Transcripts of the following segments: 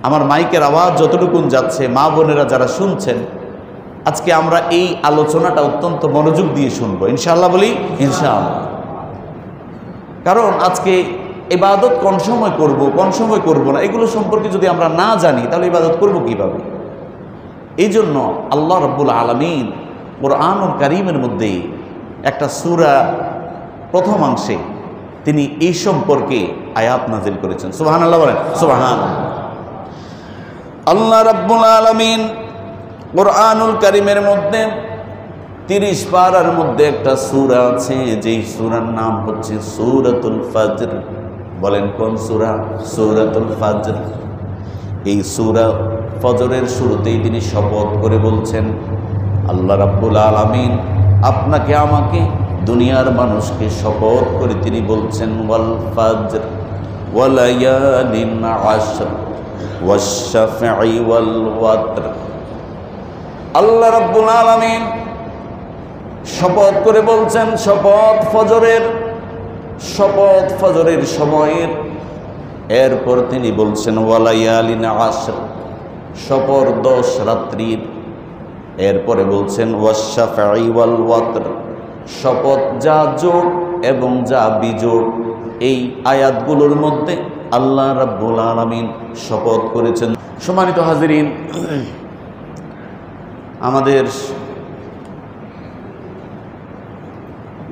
আমার মাইকের আওয়াজ যতটুকুন যাচ্ছে, মা বোনেরা যারা শুনছেন, আজকে আমরা এই আলোচনাটা অত্যন্ত মনোযোগ দিয়ে শুনবো ইনশাআল্লাহ। বলি ইনশাআল্লাহ। কারণ আজকে ইবাদত কোন সময় করব, কোন সময় করব না, এগুলো সম্পর্কে যদি আমরা না জানি তাহলে ইবাদত করব কিভাবে? এই জন্য আল্লাহ রাব্বুল আলামিন কুরআনুল কারীমের মধ্যে একটা সূরা প্রথমাংশে তিনি এই সম্পর্কে আয়াত নাযিল করেছেন। সুবহানাল্লাহ বলেন সুবহানাল্লাহ। আল্লাহ রাব্বুল আলামিন কুরআনুল কারীমের মধ্যে 30 পারার মধ্যে একটা সূরা আছে, যেই সূরার নাম হচ্ছে সূরাতুল ফাজর। বলেন কোন সূরা? সূরাতুল ফাজর। এই সূরা ফজরের শুরুতেই তিনি শপথ করে বলছেন, আল্লাহ রাব্বুল আলামিন আপনাকে আমাকে দুনিয়ার মানুষকে শপথ করে তিনি বলছেন, ওয়াল ফাজর ওয়া লায়ালিন আশর ওয়াশ শাফঈ ওয়াল ওয়াতর। আল্লাহ রাব্বুল আলামিন শপথ করে বলছেন, শপথ ফজরের সময়ের। এরপর তিনি বলছেন ওয়ালায়ালিন আশর, শপথ 10 রাত্রির। এরপরে বলছেন ওয়াশ-শাফঈ ওয়াল ওয়াতর, শপথ যা জোড় এবং যা বিজোড়। এই আয়াতগুলোর মধ্যে আল্লাহ রাব্বুল আলামিন শপথ করেছেন। সম্মানিত হাজিরিন, আমাদের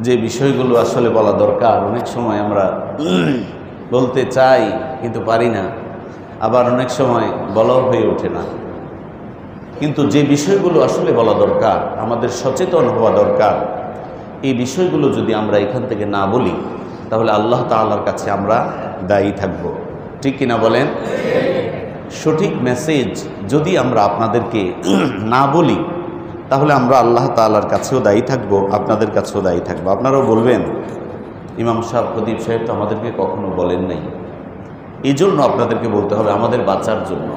যে বিষয়গুলো আসলে বলা দরকার, অনেক সময় আমরা বলতে চাই কিন্তু পারি না, আবার অনেক সময় বলাও হয়ে ওঠে না। কিন্তু যে বিষয়গুলো আসলে বলা দরকার, আমাদের সচেতন হওয়া দরকার, এই বিষয়গুলো যদি আমরা এখান থেকে না বলি তাহলে আল্লাহ তাআলার কাছে আমরা দায়ী থাকব। ঠিক কিনা বলেন? সঠিক মেসেজ যদি আমরা আপনাদেরকে না বলি তাহলে আমরা আল্লাহ তাআলার কাছেও দায়ী থাকব, আপনাদের কাছেও দায়ী থাকবো। আপনারাও বলবেন ইমাম সাহেব, খতিব সাহেব তো আমাদেরকে কখনো বলেন নাই। এই জন্য আপনাদেরকে বলতে হবে, আমাদের বাঁচার জন্য।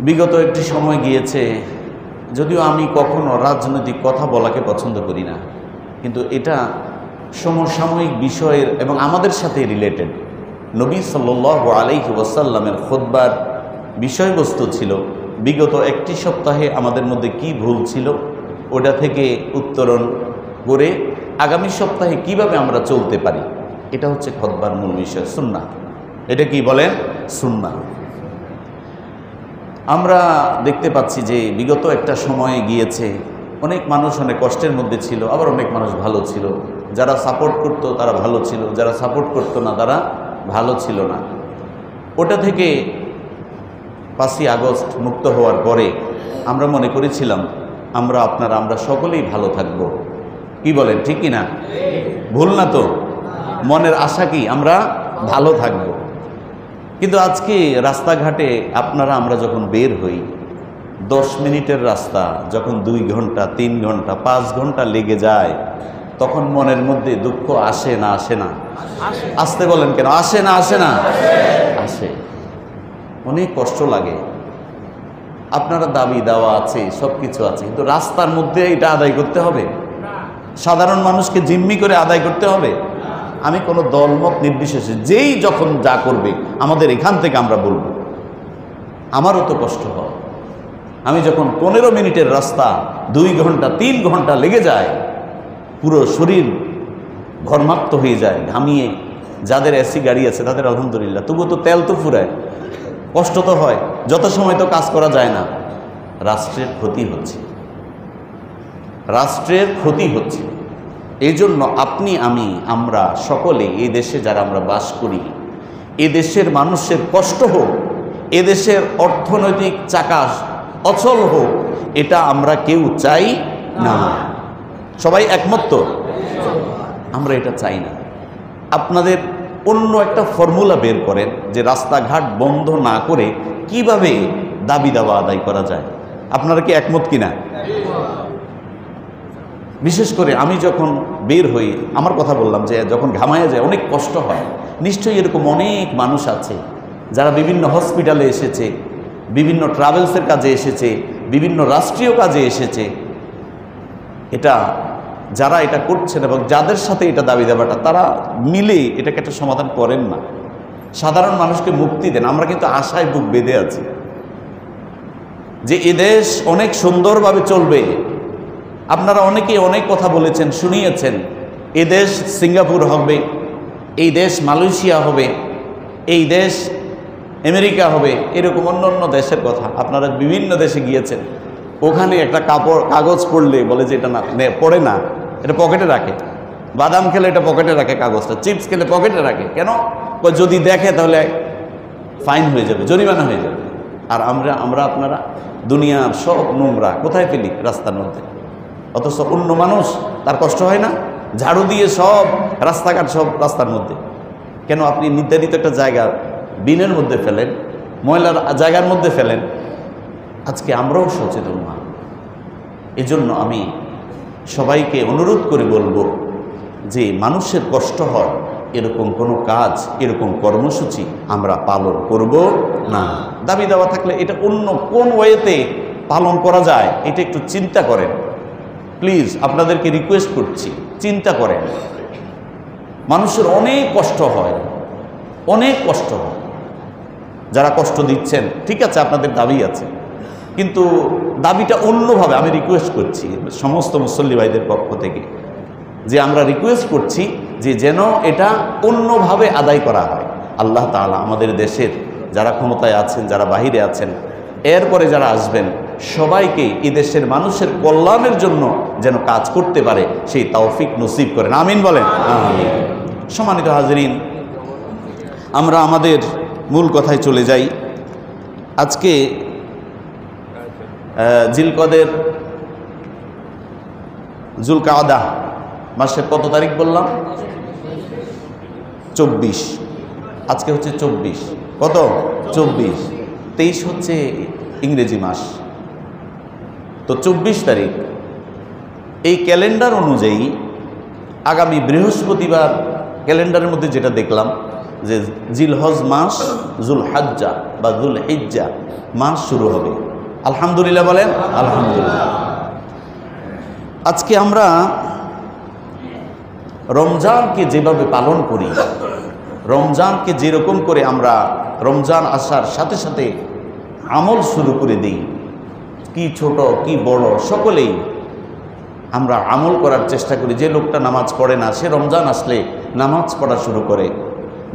বিগত একটি সময় গিয়েছে, যদিও আমি কখনো রাজনৈতিক কথা বলাকে পছন্দ করি না, কিন্তু এটা সমসাময়িক বিষয়ের এবং আমাদের সাথে রিলেটেড। নবী সাল্লাল্লাহু আলাইহি ওয়াসাল্লামের খুতবার বিষয়বস্তু ছিল বিগত একটি সপ্তাহে আমাদের মধ্যে কি ভুল ছিল, ওটা থেকে উত্তরণ করে আগামী সপ্তাহে কিভাবে আমরা চলতে পারি, এটা হচ্ছে খুতবার মূল বিষয়, সুন্নাহ। এটা কি বলেন? সুন্নাহ। আমরা দেখতে পাচ্ছি যে বিগত একটা সময়ে গিয়েছে, অনেক মানুষ অনেক কষ্টের মধ্যে ছিল, আবার অনেক মানুষ ভালো ছিল। যারা সাপোর্ট করতো তারা ভালো ছিল, যারা সাপোর্ট করতো না তারা ভালো ছিল না। ওটা থেকে 5ই আগস্ট মুক্ত হওয়ার পরে আমরা মনে করেছিলাম আমরা সকলেই ভালো থাকব। কি বলেন? ঠিক কি না? ভুল না তো? মনের আশা কি আমরা ভালো থাকব। কিন্তু আজকে রাস্তাঘাটে আমরা যখন বের হই, 10 মিনিটের রাস্তা যখন 2 ঘন্টা 3 ঘন্টা 5 ঘন্টা লেগে যায়, তখন মনের মধ্যে দুঃখ আসে না? আসে না? আসতে বলেন কেন? আসে না? আসে না? আসে। অনেক কষ্ট লাগে। আপনারা দাবি দেওয়া আছে, সব কিছু আছে, কিন্তু রাস্তার মধ্যে এটা আদায় করতে হবে, সাধারণ মানুষকে জিম্মি করে আদায় করতে হবে। আমি কোনো দলমত নির্বিশেষে যেই যখন যা করবে আমাদের এখান থেকে আমরা বলবো। আমারও তো কষ্ট হয়। আমি যখন 15 মিনিটের রাস্তা 2 ঘন্টা 3 ঘন্টা লেগে যায়, পুরো শরীর ঘর্মাক্ত হয়ে যায়, ঘামিয়ে। যাদের এসি গাড়ি আছে তাদের আলহামদুলিল্লাহ, তবুও তো তেল তো ফুরায়, কষ্ট তো হয়, যত সময় তো কাজ করা যায় না। রাষ্ট্রের ক্ষতি হচ্ছে, রাষ্ট্রের ক্ষতি হচ্ছে। এই জন্য আমরা সকলে এই দেশে যারা আমরা বাস করি, এ দেশের মানুষের কষ্ট হোক, এ দেশের অর্থনৈতিক চাকা অচল হোক, এটা আমরা কেউ চাই না। সবাই একমত তো? আমরা এটা চাই না। আপনাদের অন্য একটা ফর্মুলা বের করেন যে রাস্তাঘাট বন্ধ না করে কিভাবে দাবি দাওয়া আদায় করা যায়। আপনারা কি একমত কিনা? বিশেষ করে আমি যখন বের হই, আমার কথা বললাম যে যখন ঘামায়া যায়, অনেক কষ্ট হয়। নিশ্চয়ই এরকম অনেক মানুষ আছে যারা বিভিন্ন হসপিটালে এসেছে, বিভিন্ন ট্রাভেলসের কাজে এসেছে, বিভিন্ন রাষ্ট্রীয় কাজে এসেছে। যারা এটা করছেন এবং যাদের সাথে এটা দাবি দাবাটা, তারা মিলে এটাকে একটা সমাধান করেন না। সাধারণ মানুষকে মুক্তি দেন। আমরা কিন্তু আশায় বুক বেঁধে আছি যে এ দেশ অনেক সুন্দরভাবে চলবে। আপনারা অনেকেই অনেক কথা বলেছেন, শুনিয়েছেন, এ দেশ সিঙ্গাপুর হবে, এই দেশ মালয়েশিয়া হবে, এই দেশ আমেরিকা হবে, এরকম অন্য অন্য দেশের কথা। আপনারা বিভিন্ন দেশে গিয়েছেন, ওখানে একটা কাগজ পড়লে বলে যে এটা না পড়ে না, এটা পকেটে রাখে। বাদাম খেলে এটা পকেটে রাখে, কাগজটা চিপস খেলে পকেটে রাখে। কেন? যদি দেখে তাহলে ফাইন হয়ে যাবে, জরিমানা হয়ে যাবে। আর আমরা আপনারা দুনিয়ার সব নোংরা কোথায় ফেলি? রাস্তার মধ্যে। অথচ অন্য মানুষ, তার কষ্ট হয় না? ঝাড়ু দিয়ে সব রাস্তাঘাট সব রাস্তার মধ্যে। কেন আপনি নির্ধারিত একটা জায়গা বিনের মধ্যে ফেলেন, ময়লার জায়গার মধ্যে ফেলেন? আজকে আমরাও সচেতন না। এজন্য আমি সবাইকে অনুরোধ করে বলবো যে মানুষের কষ্ট হয় এরকম কোনো কাজ, এরকম কর্মসূচি আমরা পালন করব না। দাবি দেওয়া থাকলে এটা অন্য কোন ওয়েতে পালন করা যায় এটা একটু চিন্তা করেন প্লিজ। আপনাদেরকে রিকোয়েস্ট করছি, চিন্তা করেন। মানুষের অনেক কষ্ট হয়, অনেক কষ্ট হয়। যারা কষ্ট দিচ্ছেন ঠিক আছে, আপনাদের দাবি আছে, কিন্তু দাবিটা অন্যভাবে। আমি রিকোয়েস্ট করছি সমস্ত মুসল্লি ভাইদের পক্ষ থেকে যে আমরা রিকোয়েস্ট করছি যে যেন এটা অন্যভাবে আদায় করা হয়। আল্লাহ তাআলা আমাদের দেশের যারা ক্ষমতায় আছেন, যারা বাহিরে আছেন, এরপরে যারা আসবেন, সবাইকে এই দেশের মানুষের কল্যাণের জন্য যেন কাজ করতে পারে সেই তৌফিক নসিব করেন, আমিন বলেন। আমিন। সম্মানিত হাজরিন, আমরা আমাদের মূল কথায় চলে যাই। আজকে জিলকদের জুলকাদা মাসের কত তারিখ বললাম? 24। আজকে হচ্ছে 24। কত? 24। 23 হচ্ছে ইংরেজি মাস। তো 24 তারিখ এই ক্যালেন্ডার অনুযায়ী আগামী বৃহস্পতিবার, ক্যালেন্ডারের মধ্যে যেটা দেখলাম যে জিলহজ মাস, জুলহাজ্জা বা জুলহিজ্জা মাস শুরু হবে। আলহামদুলিল্লাহ বলেন, আলহামদুলিল্লাহ। আজকে আমরা রমজানকে যেভাবে পালন করি, রমজানকে যেরকম করে আমরা রমজান আসার সাথে সাথে আমল শুরু করে দিই, কি ছোট কি বড় সকলেই আমরা আমল করার চেষ্টা করি। যে লোকটা নামাজ পড়ে না সে রমজান আসলে নামাজ পড়া শুরু করে।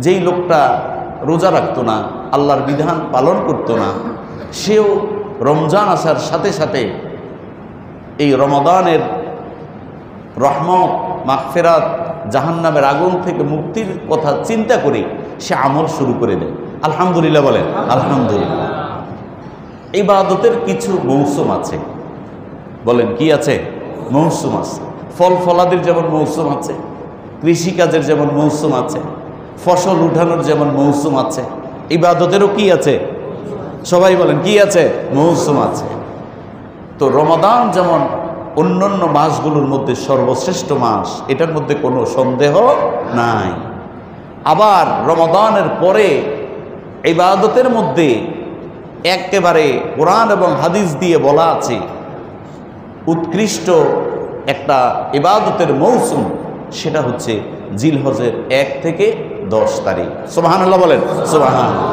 যেই লোকটা রোজা রাখতো না, আল্লাহর বিধান পালন করতো না, সেও রমজান আসার সাথে সাথে এই রমাদানের রহমত, মাগফিরাত, জাহান্নামের আগুন থেকে মুক্তির কথা চিন্তা করে সে আমল শুরু করে দেয়। আলহামদুলিল্লাহ বলেন, আলহামদুলিল্লাহ। ইবাদতের কিছু মৌসুম আছে, বলেন কি আছে? মৌসুম আছে। ফল ফলাদির যেমন মৌসুম আছে, কৃষিকাজের যেমন মৌসুম আছে, ফসল উঠানোর যেমন মৌসুম আছে, ইবাদতেরও কি আছে? সবাই বলেন কি আছে? মৌসুম আছে। তো রমাদান যেমন অন্যান্য মাসগুলোর মধ্যে সর্বশ্রেষ্ঠ মাস, এটার মধ্যে কোনো সন্দেহ নাই। আবার রমাদানের পরে ইবাদতের মধ্যে একেবারে কোরআন এবং হাদিস দিয়ে বলা আছে উৎকৃষ্ট একটা ইবাদতের মৌসুম, সেটা হচ্ছে জিলহজের 1 থেকে 10 তারিখ। সুবহানাল্লাহ বলেন, সুবহানাল্লাহ।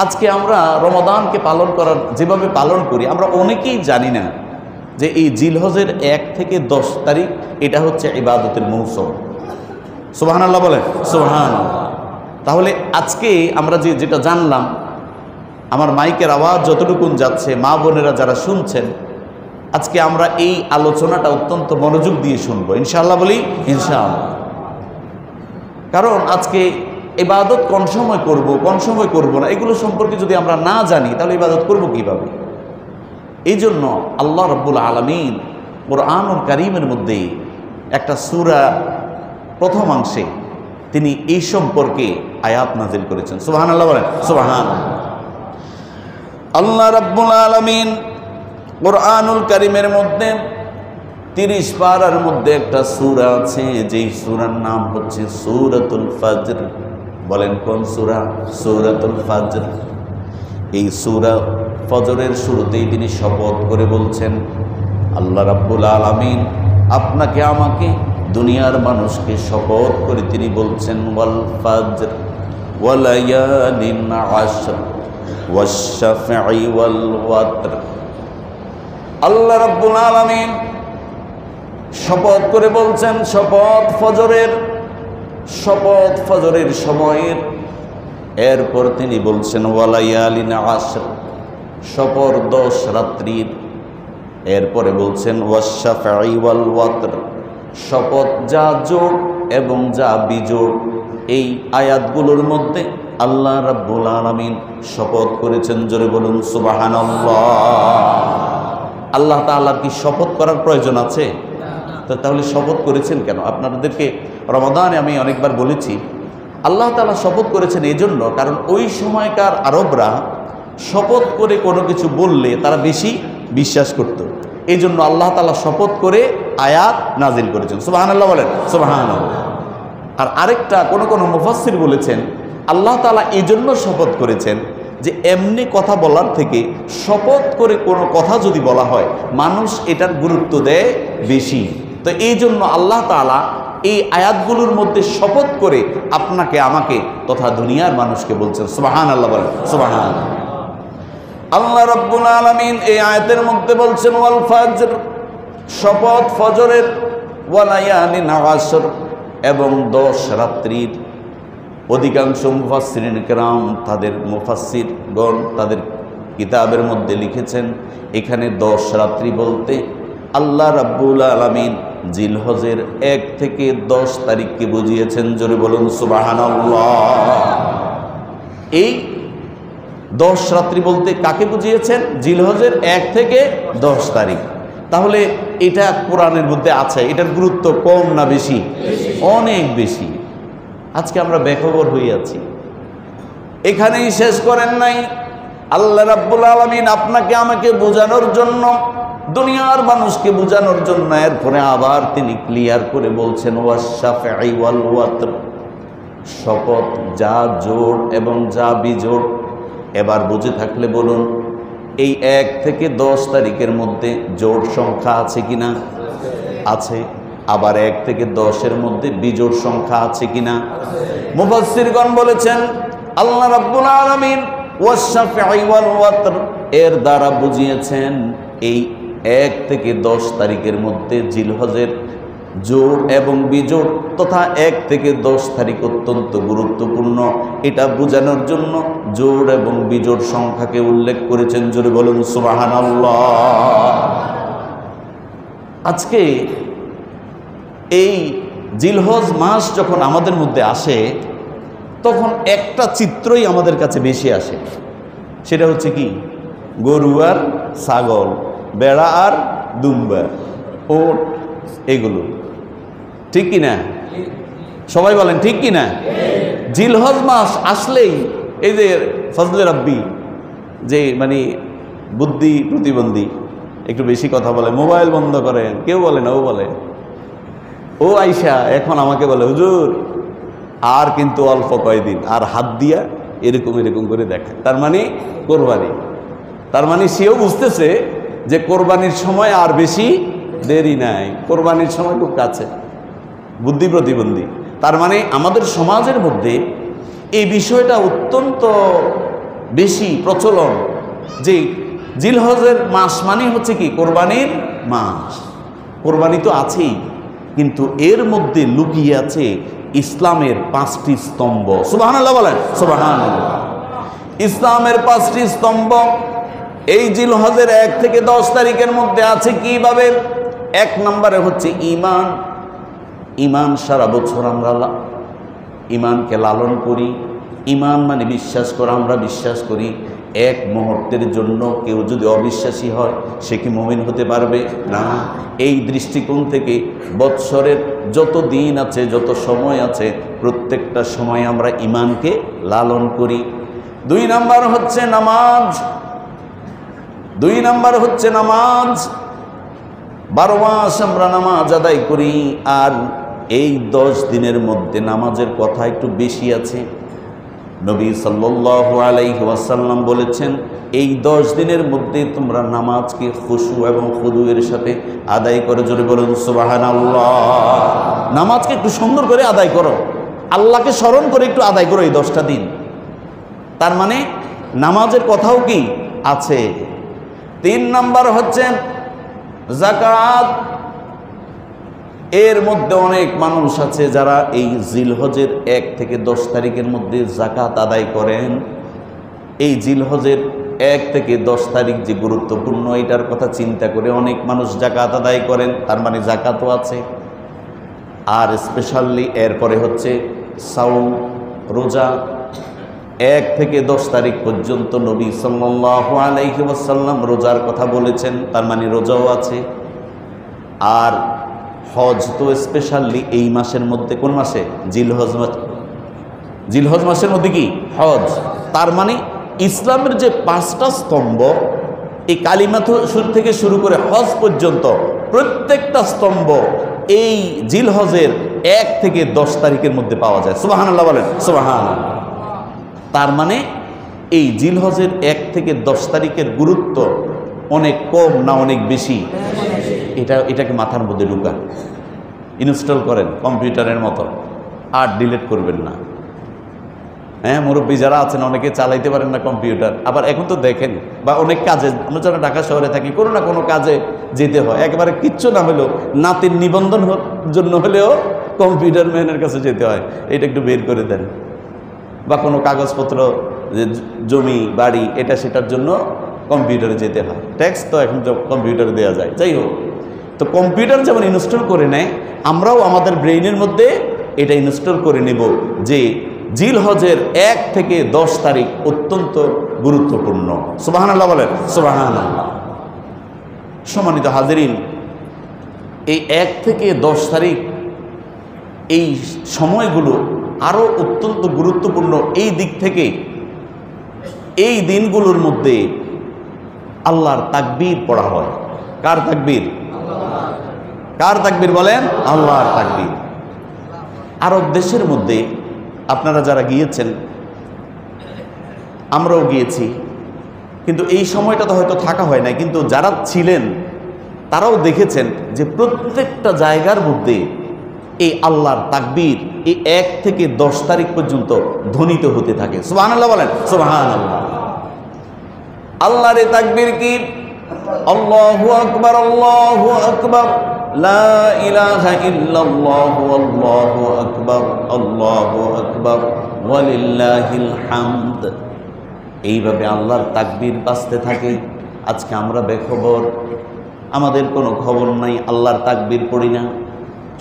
আজকে আমরা রমাদানকে পালন করার যেভাবে পালন করি, আমরা অনেকেই জানি না যে এই জিলহজের 1 থেকে 10 তারিখ এটা হচ্ছে ইবাদতের মৌসুম। সুবহানাল্লাহ বলেন, সুবহানাল্লাহ। তাহলে আজকে আমরা যেটা জানলাম, আমার মাইকের আওয়াজ যতটুকুন যাচ্ছে, মা বোনেরা যারা শুনছেন, আজকে আমরা এই আলোচনাটা অত্যন্ত মনোযোগ দিয়ে শুনবো ইনশাআল্লাহ। বলি ইনশাআল্লাহ। কারণ আজকে ইবাদত কোন সময় করব, কোন সময় করব না, এগুলো সম্পর্কে যদি আমরা না জানি তাহলে ইবাদত করব কিভাবে? এই জন্য আল্লাহ রাব্বুল আলামিন কুরআনুল কারীমের মধ্যে একটা সূরা প্রথমাংশে তিনি এই সম্পর্কে আয়াত নাযিল করেছেন। সুবহানাল্লাহ বলেন, সুবহানাল্লাহ। আল্লাহ রাব্বুল আলামিন কুরআনুল কারীমের মধ্যে 30 পারার মধ্যে একটা সূরা আছে, যেই সূরার নাম হচ্ছে সূরাতুল ফাজর। বলেন কোন সূরা? সূরাতুল ফাজর। এই সূরা ফজরের শুরুতেই তিনি শপথ করে বলছেন, আল্লাহ রাব্বুল আলামিন আপনাকে আমাকে দুনিয়ার মানুষকে শপথ করে তিনি বলছেন ওয়াল ফাজর ওয়ালায়ালিন আশর ওয়াশ-শাফঈ ওয়াল ওয়াতর। আল্লাহ রাব্বুল আলামিন শপথ করে বলছেন, শপথ ফজরের সময়ের। এরপর তিনি বলছেন ওয়ালায়ালিন আশর, শপথ 10 রাত্রির। এরপরে বলছেন ওয়াশ-শাফঈ ওয়াল ওয়াতর, শপথ যা জোড় এবং যা বিজোড়। এই আয়াতগুলোর মধ্যে আল্লাহ রাব্বুল আলামিন শপথ করেছেন। জোরে বলুন সুবহানাল্লাহ। আল্লাহ তাআলার কি শপথ করার প্রয়োজন আছে? তাহলে শপথ করেছেন কেন? আপনাদেরকে রমাদানে আমি অনেকবার বলেছি, আল্লাহ তাআলা শপথ করেছেন এই জন্য, কারণ ওই সময়কার আরবরা শপথ করে কোনো কিছু বললে তারা বেশি বিশ্বাস করত। এই জন্য আল্লাহ তাআলা শপথ করে আয়াত নাজিল করেছেন। সুবহানাল্লাহ বলেন, সুবহানাল্লাহ। আর আরেকটা কোনো মুফাসসির বলেছেন, আল্লাহ তাআলা এই জন্য শপথ করেছেন যে এমনি কথা বলার থেকে শপথ করে কোনো কথা যদি বলা হয় মানুষ এটার গুরুত্ব দেয় বেশি। তো এই জন্য আল্লাহ তাআলা এই আয়াতগুলোর মধ্যে শপথ করে আপনাকে আমাকে তথা দুনিয়ার মানুষকে বলছেন। সুবহানাল্লাহ বলেন, সুবহানাল্লাহ। আল্লাহ রাব্বুল আলামিন এই আয়াতের মধ্যে বলছেন ওয়াল ফাজর, শপথ ফজরের, ওয়ালায়ালিন আশর এবং 10 রাত্রির। অধিকাংশ মুফাসসিরিন কেরাম মুফাসসিরগণ তাদের কিতাবের মধ্যে লিখেছেন এখানে 10 রাত্রি বলতে আল্লাহ রাব্বুল আলামিন জিলহজের 1 থেকে 10 তারিখকে বুঝিয়েছেন। জোরে বলুন সুবহানাল্লাহ। এই 10 রাত্রি বলতে কাকে বুঝিয়েছেন? জিলহজের 1 থেকে 10 তারিখ। তাহলে এটা কোরআনের মধ্যে আছে, এটার গুরুত্ব কম না বেশি? অনেক বেশি। আজকে আমরা বেখবর হয়ে আছি। এখানেই শেষ করেন নাই। আল্লাহ রাব্বুল আলামিন আপনাকে আমাকে বোঝানোর জন্য, দুনিয়ার মানুষকে বোঝানোর জন্য এরপরে আবার তিনি ক্লিয়ার করে বলছেন ওয়াশ-শাফঈ ওয়াল ওয়াতর, শপথ যা জোড় এবং যা বিজোড়। এবার বুঝে থাকলে বলুন, এই 1 থেকে 10 তারিখের মধ্যে জোড় সংখ্যা আছে কিনা? আছে। আবার 1 থেকে 10-এর মধ্যে বিজোড় সংখ্যা আছে কিনা? মুফাসসিরগণ বলেছেন আল্লাহ রাব্বুল আলামিন ওয়াশ-শাফঈ ওয়াল ওয়াতর এর দ্বারা বুঝিয়েছেন এই 1 থেকে 10 তারিখের মধ্যে জিলহজের জোড় এবং বিজোড় তথা 1 থেকে 10 তারিখ অত্যন্ত গুরুত্বপূর্ণ। এটা বোঝানোর জন্য জোড় এবং বিজোড় সংখ্যাকে উল্লেখ করেছেন। জোরে বলুন সুবহানাল্লাহ। আজকে এই জিলহজ মাস যখন আমাদের মধ্যে আসে তখন একটা চিত্রই আমাদের কাছে বেশি আসে, সেটা হচ্ছে কি? গরু আর ছাগল, বেড়া আর দুম্বা, ওট, এগুলো। ঠিক কি না? সবাই বলেন ঠিক কি না? জিলহজ মাস আসলেই এই যে ফজলে রাব্বি, যে মানে বুদ্ধি প্রতিবন্ধী, একটু বেশি কথা বলে, মোবাইল বন্ধ করেন, কেউ বলে না, ও বলে। ও আইসা এখন আমাকে বলে হুজুর আর কিন্তু অল্প কয়দিন, আর হাত দিয়া এরকম এরকম করে দেখায়, তার মানে কোরবানি। তার মানে সেও বুঝতেছে যে কোরবানির সময় আর বেশি দেরি নাই, কোরবানির সময় খুব কাছে। বুদ্ধি প্রতিবন্ধী। তার মানে আমাদের সমাজের মধ্যে এই বিষয়টা অত্যন্ত বেশি প্রচলন যে জিলহজের মাস মানে হচ্ছে কি? কোরবানির মাস। কোরবানি তো আছেই, কিন্তু এর মধ্যে লুকিয়ে আছে ইসলামের 5টি স্তম্ভ। সুবহানাল্লাহ বলেন, সুবহানাল্লাহ। ইসলামের 5টি স্তম্ভ এই জিলহজের 1 থেকে 10 তারিখের মধ্যে আছে। কিভাবে? 1 নম্বরে হচ্ছে ঈমান। ঈমান সারা বছর আমরা ঈমানকে লালন করি। ঈমান মানে বিশ্বাস করা। আমরা বিশ্বাস করি এক মুহূর্তের জন্য কেউ যদি অবিশ্বাসী হয় সে কি মুমিন হতে পারবে না। এই দৃষ্টিকোণ থেকে বৎসরের যত দিন আছে, যত সময় আছে, প্রত্যেকটা সময় আমরা ঈমানকে লালন করি। 2 নাম্বার হচ্ছে নামাজ। 2 নাম্বার হচ্ছে নামাজ। 12 মাস আমরা নামাজ আদায় করি, আর এই 10 দিনের মধ্যে নামাজের কথা একটু বেশি আছে। নবী সাল্লাল্লাহু আলাইহি ওয়াসাল্লাম বলেছেন এই 10 দিনের মধ্যে তোমরা নামাজকে খুশু এবং খুদুয়ের সাথে আদায় করো। জোরে বলুন সুবহানাল্লাহ। নামাজকে একটু সুন্দর করে আদায় করো। আল্লাহকে স্মরণ করে একটু আদায় করো এই 10টা দিন। তার মানে নামাজের কথাও কি আছে। 3 নাম্বার হচ্ছে যাকাত। এর মধ্যে অনেক মানুষ আছে যারা এই জিলহজের 1 থেকে 10 তারিখের মধ্যে যাকাত আদায় করেন। এই জিলহজের 1 থেকে 10 তারিখ যে গুরুত্বপূর্ণ, এটার কথা চিন্তা করে অনেক মানুষ যাকাত আদায় করেন। তার মানে যাকাতও আছে। আর স্পেশালি এরপরে হচ্ছে সাওম, রোজা। 1 থেকে 10 তারিখ পর্যন্ত নবী সাল্লাল্লাহু আলাইহি ওয়াসাল্লাম রোজার কথা বলেছেন, তার মানে রোজাও আছে। আর হজ তো স্পেশালি এই মাসের মধ্যে, কোন মাসে? জিলহজ মাস। জিলহজ মাসের মধ্যে কি হজ। তার মানে ইসলামের যে 5টা স্তম্ভ, এই কালিমা থেকে শুরু করে হজ পর্যন্ত প্রত্যেকটা স্তম্ভ এই জিলহজের 1 থেকে 10 তারিখের মধ্যে পাওয়া যায়। সুবহানাল্লাহ বলেন, সুবহানাল্লাহ। তার মানে এই জিলহজের 1 থেকে 10 তারিখের গুরুত্ব অনেক কম না অনেক বেশি? এটাকে মাথার মধ্যে ঢুকান, ইনস্টল করেন কম্পিউটারের মতো, আর ডিলিট করবেন না। হ্যাঁ, মুরব্বী যারা আছেন অনেকে চালাইতে পারেন না কম্পিউটার। আবার এখন তো দেখেন, বা অনেক কাজে, আমরা যারা ঢাকা শহরে থাকি, কোনো না কোনো কাজে যেতে হয়, একেবারে কিচ্ছু না হলেও নাতির নিবন্ধন জন্য হলেও কম্পিউটার ম্যানের কাছে যেতে হয়, এটা একটু বের করে দেন। বা কোনো কাগজপত্র, জমি বাড়ি, এটা সেটার জন্য কম্পিউটারে যেতে হয়। ট্যাক্স তো এখন কম্পিউটারে দেওয়া যায়। যাই হোক, তো কম্পিউটার যেমন ইনস্টল করে নেয়, আমরাও আমাদের ব্রেইনের মধ্যে এটা ইনস্টল করে নেব যে জিলহজের 1 থেকে 10 তারিখ অত্যন্ত গুরুত্বপূর্ণ। সুবহানাল্লাহ বলেন, সুবহানাল্লাহ। সম্মানিত হাজিরিন, এই 1 থেকে 10 তারিখ এই সময়গুলো আরও অত্যন্ত গুরুত্বপূর্ণ এই দিক থেকে, এই দিনগুলোর মধ্যে আল্লাহর তাকবীর পড়া হয়। কার তাকবীর? কার তাকবীর বলেন? আল্লাহর তাকবীর। আরব দেশের মধ্যে আপনারা যারা গিয়েছেন, আমরাও গিয়েছি, কিন্তু এই সময়টা তো হয়তো থাকা হয় না, কিন্তু যারা ছিলেন তারাও দেখেছেন যে প্রত্যেকটা জায়গার মধ্যে এই আল্লাহর তাকবীর এই 1 থেকে 10 তারিখ পর্যন্ত ধ্বনিত হতে থাকে। সুবহানাল্লাহ বলেন, সুবহানাল্লাহ। আল্লাহর এই তাকবীর কি? আল্লাহু আকবার, আল্লাহু আকবার, লা ইলাহা ইল্লাল্লাহু, আল্লাহু আকবার, আল্লাহু আকবার, ওয়ালিল্লাহিল হামদ। এইভাবে আল্লাহর তাকবীর বাজতে থাকে। আজকে আমরা বেখবর, আমাদের কোনো খবর নাই, আল্লাহর তাকবীর পড়ি না।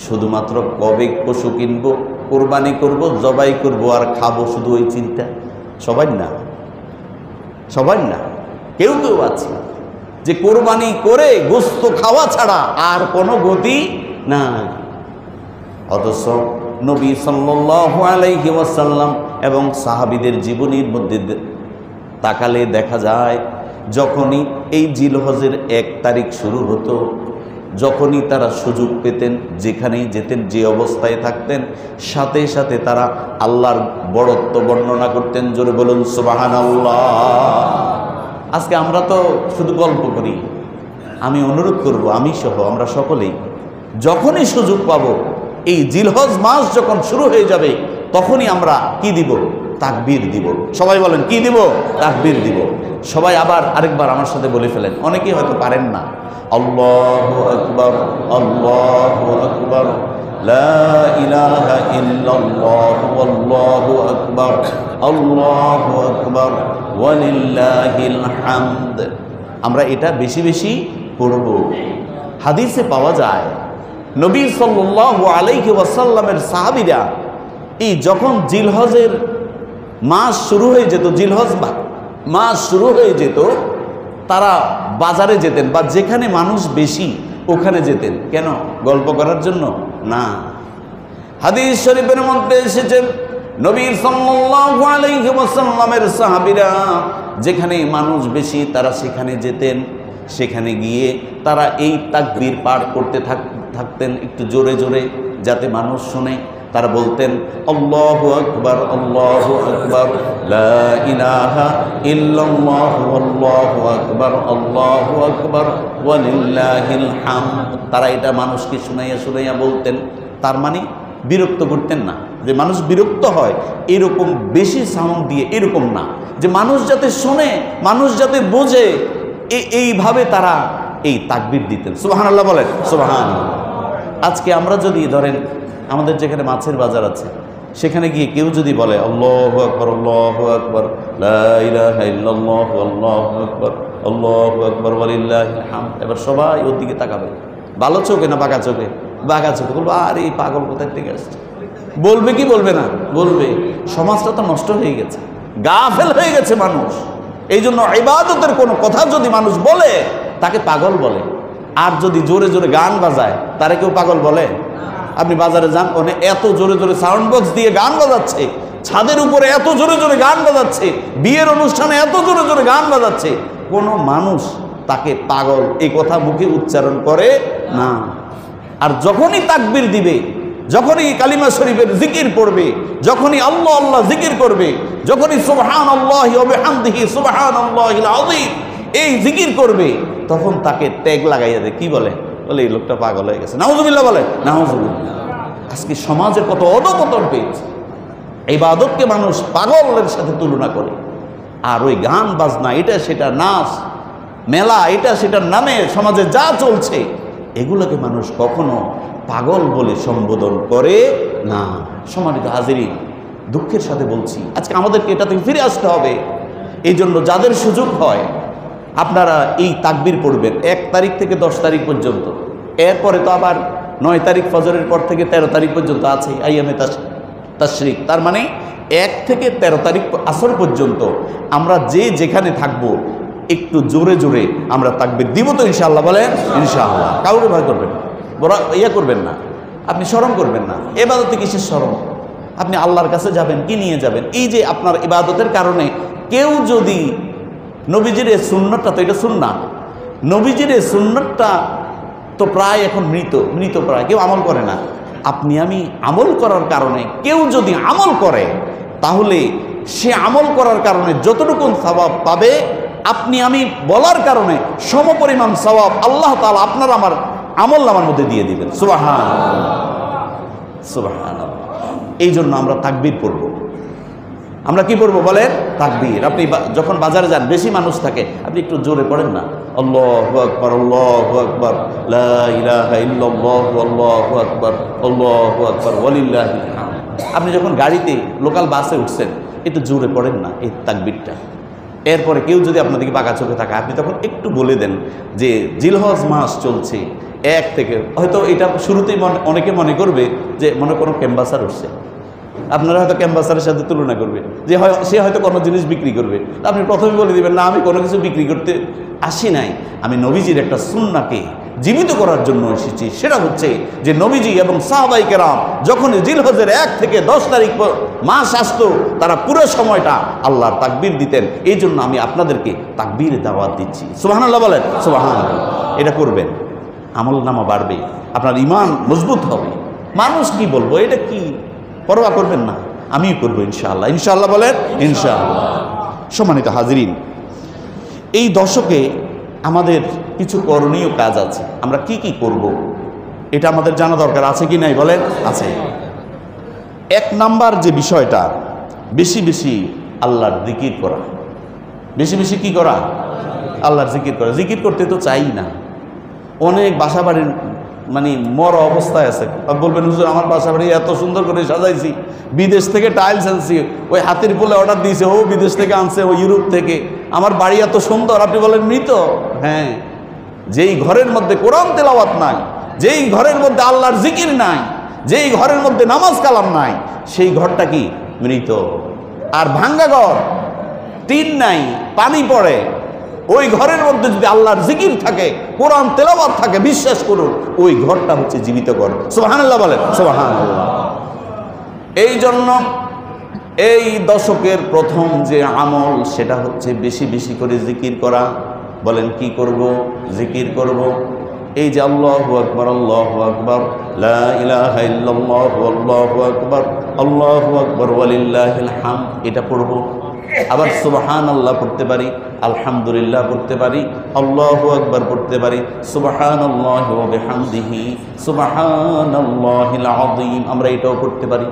শুধুমাত্র কবে পশু কিনবো, কোরবানি করব, জবাই করব আর খাবো, শুধু ওই চিন্তা। সবাই না, সবাই না, কেউ কেউ আছে যে কোরবানি করে গোশত খাওয়া ছাড়া আর কোনো গতি না। অথচ নবী সাল্লাল্লাহু আলাইহি ওয়াসাল্লাম এবং সাহাবীদের জীবনীর মধ্যে তাকালে দেখা যায়, যখনই এই জিলহজের 1 তারিখ শুরু হতো, যখনই তারা সুযোগ পেতেন, যেখানেই যেতেন, যে অবস্থায় থাকতেন, সাথে সাথে তারা আল্লাহর বড়ত্ব বর্ণনা করতেন। জোরে বলুন সুবহানাল্লাহ। আজকে আমরা তো শুধু গল্প করি। আমি অনুরোধ করব, আমি সহ আমরা সকলেই যখনই সুযোগ পাব, এই জিলহজ মাস যখন শুরু হয়ে যাবে, তখনই আমরা কি দিব? তাকবীর দিব। সবাই বলেন, কি দিব? তাকবীর দিব। সবাই আবার আরেকবার আমার সাথে বলে ফেলেন, অনেকেই হয়তো পারেন না। আল্লাহু আকবার, আল্লাহু আকবার, লা ইলাহা ইল্লাল্লাহু, আল্লাহু আকবার, আল্লাহু আকবার, ওয়ালিল্লাহিল হামদ। আমরা এটা বেশি বেশি পড়ব। হাদিসে পাওয়া যায়, নবী সাল্লাল্লাহু আলাইহি ওয়াসাল্লামের সাহাবীরা এই যখন জিলহজের মাস শুরু হয়ে যেত, জিলহজ মাস শুরু হয়ে যেত, তারা বাজারে যেতেন, বা যেখানে মানুষ বেশি ওখানে যেতেন। কেন? গল্প করার জন্য না। হাদিস শরীফের মধ্যে এসেছে, নবী সাল্লাল্লাহু আলাইহি ওয়াসাল্লামের সাহাবীরা যেখানে মানুষ বেশি তারা সেখানে যেতেন। সেখানে গিয়ে তারা এই তাকবীর পাঠ করতে থাকতেন একটু জোরে জোরে, যাতে মানুষ শুনে। তারা বলতেন, আল্লাহু আকবার, আল্লাহু আকবার, লা ইলাহা ইল্লাল্লাহু, আল্লাহু আকবার, আল্লাহু আকবার, ওয়ালিল্লাহিল হামদ। তারা এটা মানুষকে শুনাইয়া শুনাইয়া বলতেন। তার মানে বিরক্ত করতেন না, যে মানুষ বিরক্ত হয় এরকম বেশি সাউন্ড দিয়ে, এরকম না, যে মানুষ যাতে শোনে, মানুষ যাতে বোঝে, এইভাবে তারা এই তাকবীর দিতেন। সুবহানাল্লাহ বলেন, সুবহানাল্লাহ। আজকে আমরা যদি ধরেন আমাদের যেখানে মাছের বাজার আছে, সেখানে গিয়ে কেউ যদি বলে আল্লাহু আকবার, আল্লাহু আকবার, লা ইলাহা ইল্লাল্লাহু, আল্লাহু আকবার, আল্লাহু আকবার, ওয়ালিল্লাহিল হামদ, এবার সবাই ওর দিকে তাকাবে, ভালো চোখে না বাঁকা চোখে? বাঁকা চোখে। বলবো আর এই পাগল কোথায় থেকে আসছে? বলবে কি বলবে না? বলবে। সমাজটা তো নষ্ট হয়ে গেছে, গাফেল হয়ে গেছে মানুষ। এই জন্য ইবাদতের কোনো কথা যদি মানুষ বলে তাকে পাগল বলে, আর যদি জোরে জোরে গান বাজায় তারে কেউ পাগল বলে? আপনি বাজারে যান, ওখানে এত জোরে জোরে সাউন্ড বক্স দিয়ে গান বাজাচ্ছে, ছাদের উপরে এত জোরে জোরে গান বাজাচ্ছে, বিয়ের অনুষ্ঠানে এত জোরে জোরে গান বাজাচ্ছে, কোনো মানুষ তাকে পাগল এই কথা মুখে উচ্চারণ করে না। আর যখনই তাকবীর দিবে, যখনই কালিমা শরীফের জিকির পড়বে, যখনই আল্লাহ আল্লাহ জিকির করবে, যখনই সুবহানাল্লাহি ওয়া বিহামদিহি সুবহানাল্লাহিল আযীম এই জিকির করবে, তখন তাকে ট্যাগ লাগাইয়া দেয়, কি বলে? বলে এই লোকটা পাগল হয়ে গেছে। নাউজুবিল্লাহ বলে, নাউজুবিল্লাহ। আজকে সমাজের কত অধপতন পেয়েছে, ইবাদতকে মানুষ পাগলের সাথে তুলনা করে। আর ওই গান বাজনা, এটা সেটা, নাচ মেলা, এটা সেটার নামে সমাজে যা চলছে, এগুলোকে মানুষ কখনো পাগল বলে সম্বোধন করে না। সম্মানিত হাজিরিন, দুঃখের সাথে বলছি, আজকে আমাদেরকে এটা থেকে ফিরে আসতে হবে। এই জন্য যাদের সুযোগ হয় আপনারা এই তাকবীর পড়বেন 1 তারিখ থেকে 10 তারিখ পর্যন্ত। এরপরে তো আবার 9 তারিখ ফজরের পর থেকে 13 তারিখ পর্যন্ত আছে আইয়ামে তাশরিক। তার মানে 1 থেকে 13 তারিখ আসর পর্যন্ত আমরা যে যেখানে থাকবো একটু জোরে জোরে আমরা তাকবীর দিব তো ইনশাআল্লাহ। বলেন ইনশাআল্লাহ। কাউকে ভয় করবেন না, বড় ইয়া করবেন না, আপনি শরম করবেন না। ইবাদতে কিসের শরম? আপনি আল্লাহর কাছে যাবেন, কি নিয়ে যাবেন? এই যে আপনার ইবাদতের কারণে কেউ যদি নবীজির এই সুন্নতটা, তো এটা সুন্নাত, নবীজির এই সুন্নতটা তো প্রায় এখন মৃত প্রায়, কেউ আমল করে না। আপনি আমি আমল করার কারণে কেউ যদি আমল করে, তাহলে সে আমল করার কারণে যতটুকু সওয়াব পাবে, আপনি আমি বলার কারণে সমপরিমাণ সওয়াব আল্লাহ তাআলা আপনার আমার আমল নামার মধ্যে দিয়ে দিবেন। সুবহানাল্লাহ, সুবহানাল্লাহ। এই জন্য আমরা তাকবীর পড়ব। আমরা কি পড়বো বলেন? তাকবীর। আপনি যখন বাজারে যান, বেশি মানুষ থাকে, আপনি একটু জোরে পড়েন না, আল্লাহু আকবার, আল্লাহু আকবার, লা ইলাহা ইল্লাল্লাহু, আল্লাহু আকবার, আল্লাহু আকবার, ওয়ালিল্লাহিল হামদ। আপনি যখন গাড়িতে লোকাল বাসে উঠছেন, একটু জোরে পড়েন না এই তাকবীরটা। এরপরে কেউ যদি আপনার দিকে বাঁকা চোখে থাকে, আপনি তখন একটু বলে দেন যে জিলহজ মাস চলছে 1 থেকে, হয়তো এটা শুরুতেই অনেকে মনে করবে যে মনে কোনো ক্যাম্বাসার উঠছে, আপনারা হয়তো ক্যাম্বাসারের সাথে তুলনা করবে যে সে হয়তো কোনো জিনিস বিক্রি করবে। আপনি প্রথমে বলে দিবেন, না আমি কোনো কিছু বিক্রি করতে আসি নাই, আমি নবীজির একটা সুন্নাহকে জীবিত করার জন্য এসেছি। সেটা হচ্ছে যে নবীজি এবং সাহাবায়ে কেরাম যখন জিলহজের 1 থেকে 10 তারিখ মাস আসতো, তারা পুরো সময়টা আল্লাহর তাকবীর দিতেন। এই জন্য আমি আপনাদেরকে তাকবীর দাওয়াত দিচ্ছি। সুবহানাল্লাহ বলেন, সুবহানাল্লাহ। এটা করবেন, আমল নামা বাড়বে, আপনার ঈমান মজবুত হবে। মানুষ কি বলবো, এটা কি পরোয়া করবেন না, আমিও করবো ইনশাআল্লাহ। ইনশাআল্লাহ বলেন, ইনশাআল্লাহ। সম্মানিত হাজিরিন, এই দশকে আমাদের কিছু করণীয় কাজ আছে। আমরা কি কি করব এটা আমাদের জানা দরকার আছে কি নাই বলেন? আছে। 1 নাম্বার যে বিষয়টা, বেশি বেশি আল্লাহর জিকির করা। বেশি বেশি কি করা? আল্লাহর জিকির করা। জিকির করতে তো চাই না, অনেক বাসা বাড়ির মানে মর অবস্থায় আছে। বলবেন হুজুর আমার বাসা বাড়ি এত সুন্দর করে সাজাইছি, বিদেশ থেকে টাইলস আনছি, ওই হাতির পোলে অর্ডার দিয়েছে, ও বিদেশ থেকে আনছে, ও ইউরোপ থেকে, আমার বাড়ি এত সুন্দর। আপনি বলেন মৃত? হ্যাঁ, যেই ঘরের মধ্যে কোরআন তেলাওয়াত নাই, যেই ঘরের মধ্যে আল্লাহর জিকির নাই, যেই ঘরের মধ্যে নামাজ কালাম নাই, সেই ঘরটা কি? মৃত। আর ভাঙ্গা ঘর, টিন নাই, পানি পড়ে, ওই ঘরের মধ্যে যদি আল্লাহর জিকির থাকে, কোরআন তেলাওয়াত থাকে, বিশ্বাস করুন ওই ঘরটা হচ্ছে জীবিত ঘর। সুবহানাল্লাহ বলেন, সুবহানাল্লাহ। এই জন্য এই দশকের প্রথম যে আমল, সেটা হচ্ছে বেশি বেশি করে জিকির করা। বলেন কি করব? জিকির করব। এই যে আল্লাহু আকবার, আল্লাহু আকবার, লা ইলাহা ইল্লাল্লাহু, আল্লাহু আকবার, আল্লাহু আকবার, ওয়ালিল্লাহিল হামদ, এটা পড়ব। আবার সুবহানাল্লাহ পড়তে পারি, আলহামদুলিল্লাহ পড়তে পারি, আল্লাহু আকবার পড়তে পারি, সুবহানাল্লাহি ওয়া বিহামদিহি সুবহানাল্লাহিল আযীম, আমরা এটাও পড়তে পারি।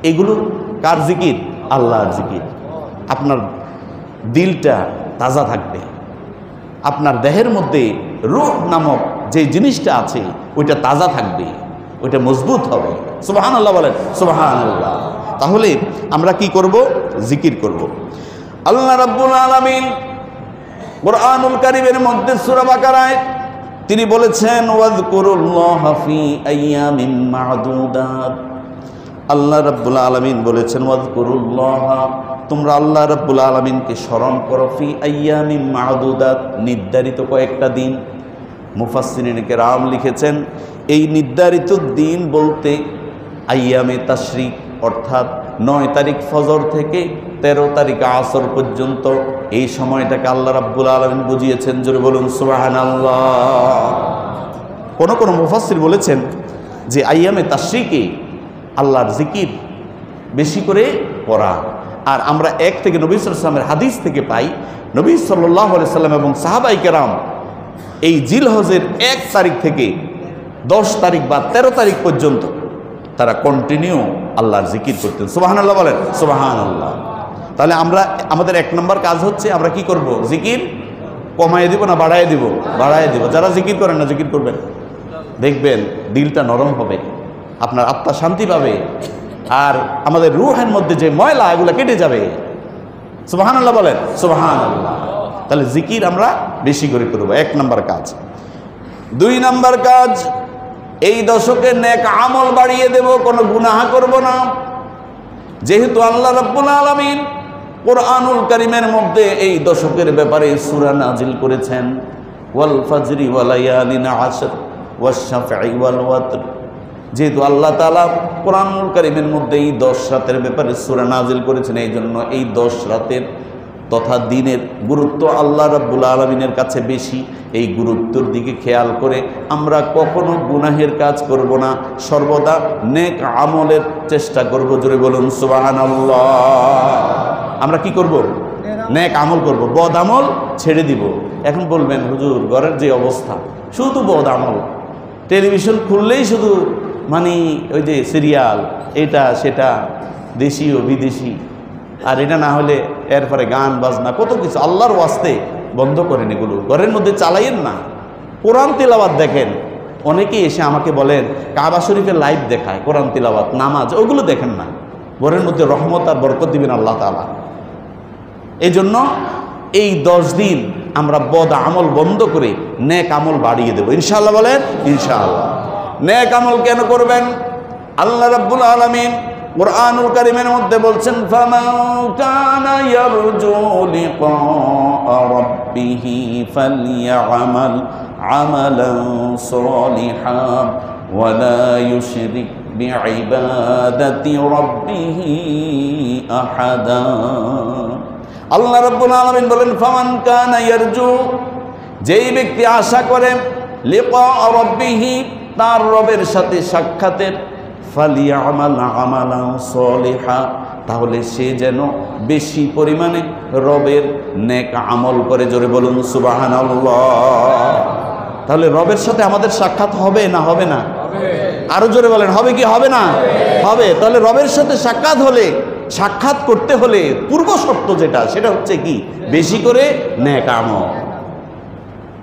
এগুলো কার জিকির? আল্লাহর জিকির। আপনার দিলটা তাজা থাকবে, আপনার দেহের মধ্যে রূহ নামক যে জিনিসটা আছে ওইটা তাজা থাকবে, ওইটা মজবুত হবে। সুবহানাল্লাহ বলেন, সুবহানাল্লাহ। তাহলে আমরা কি করব? জিকির করব। আল্লাহ রাব্বুল আলামিন কুরআনুল কারীমের মধ্যে সূরা বাকারায় তিনি বলেছেন, ওয়াযকুরুল্লাহা ফি আইয়ামিন মা'দুদাত। আল্লাহ রাব্বুল আলামিন বলেছেন, ওয়াযকুরুল্লাহা, তোমরা আল্লাহ রাব্বুল আলামিনকে স্মরণ করো, ফি আইয়ামিন মা'দুদাত, নির্ধারিত কয়েকটা দিন। মুফাসসিরিন কেরাম লিখেছেন এই নির্ধারিত দিন বলতে আইয়ামে তাশরিক, অর্থাৎ 9 তারিখ ফজর থেকে 13 তারিখ আসর পর্যন্ত এই সময়টাকে আল্লাহ রাব্বুল আলামিন বুঝিয়েছেন। জোরে বলুন সুবহানাল্লাহ। কোন মুফাসসির বলেছেন যে আইয়ামে তাশরিকে আল্লাহর জিকির বেশি করে পড়া। আর আমরা এক থেকে নবী সাল্লাল্লাহু আলাইহি ওয়াসাল্লামের হাদিস থেকে পাই, নবী সাল্লাল্লাহু আলাইহি ওয়াসাল্লাম এবং সাহাবায়ে কেরাম এই জিলহজের 1 তারিখ থেকে 10 তারিখ বা 13 তারিখ পর্যন্ত তারা কন্টিনিউ আল্লাহর জিকির করতেন। সুবহানাল্লাহ বলেন, সুবহানাল্লাহ। তাহলে আমরা আমাদের 1 নম্বর কাজ হচ্ছে আমরা কি করব? জিকির কমায় দিব না বাড়ায় দিব? বাড়ায় দিব। যারা জিকির করেন না জিকির করবেন, দেখবেন দিলটা নরম হবে, আপনার আত্মা শান্তি পাবে, আর আমাদের রূহের মধ্যে যে ময়লা এগুলো কেটে যাবে। সুবহানাল্লাহ বলেন, সুবহানাল্লাহ। তাহলে জিকির আমরা বেশি করে করব, 1 নম্বর কাজ। 2 নম্বর কাজ, এই দশকে নেক আমল বাড়িয়ে দেব, কোনো গুনাহ করব না। যেহেতু আল্লাহ রাব্বুল আলামিন কুরআনুল কারীমের মধ্যে এই দশকের ব্যাপারে সূরা নাজিল করেছেন, ওয়াল ফাজরি ওয়া লায়ালিন আশর ওয়াশ শাফঈ ওয়াল ওয়াতর। যেহেতু আল্লাহ তাআলা কুরআনুল কারীমের মধ্যে এই 10 রাতের ব্যাপারে সূরা নাজিল করেছেন, এই জন্য এই 10 রাতের তথা দিনের গুরুত্ব আল্লাহ রাব্বুল আলামিনের কাছে বেশি। এই গুরুত্বের দিকে খেয়াল করে আমরা কখনো গুনাহের কাজ করব না, সর্বদা নেক আমলের চেষ্টা করব। জোরে বলুন সুবহানাল্লাহ। আমরা কি করব? নেক আমল করব, বদ আমল ছেড়ে দিব। এখন বলবেন, হুজুর ঘরের যে অবস্থা, শুধু বদ আমল, টেলিভিশন খুললেই শুধু মানে ওই যে সিরিয়াল, এটা সেটা, দেশীয় বিদেশি, আর এটা না হলে এরপরে গান বাজনা, কত কিছু। আল্লাহর ওয়াস্তে বন্ধ করেন এগুলো, ঘরের মধ্যে চালাইয়েন না। কোরআন তিলাওয়াত দেখেন। অনেকেই এসে আমাকে বলেন কাবা শরীফের লাইভ দেখায়, কোরআন তিলাওয়াত, নামাজ, ওগুলো দেখেন না। ঘরের মধ্যে রহমত আর বরকত দিবেন আল্লাহ তাআলা। এই জন্য এই 10 দিন আমরা বদ আমল বন্ধ করে নেক আমল বাড়িয়ে দেব ইনশাআল্লাহ। বলেন ইনশাআল্লাহ। নেক আমল কেন করবেন? আল্লাহ রাব্বুল আলামিন কুরআনুল কারীমের মধ্যে বলছেন, ফামান কানা ইয়ারজু লিকা রাব্বিহি ফালইআমাল আমালান সালিহান ওয়া লা ইউশরিক বিইবাদাতি রাব্বিহি আহাদা। আল্লাহ রাব্বুল আলামিন বলেন, ফামান কানা ইয়ারজু, যেই ব্যক্তি আশা করে লিকা রাব্বিহি, তার রবের সাথে সাক্ষাতের, ফালিয়ামাল আমালান সলিহা, তাহলে সে যেন বেশি পরিমাণে রবের নেক আমল করে। জোরে বলুন সুবহানাল্লাহ। তাহলে রবের সাথে আমাদের সাক্ষাৎ হবে না হবে না? আরো জোরে বলেন, হবে কি হবে না? হবে। তাহলে রবের সাথে সাক্ষাৎ হলে, সাক্ষাৎ করতে হলে পূর্ব শর্ত যেটা, সেটা হচ্ছে কি? বেশি করে নেক আমল,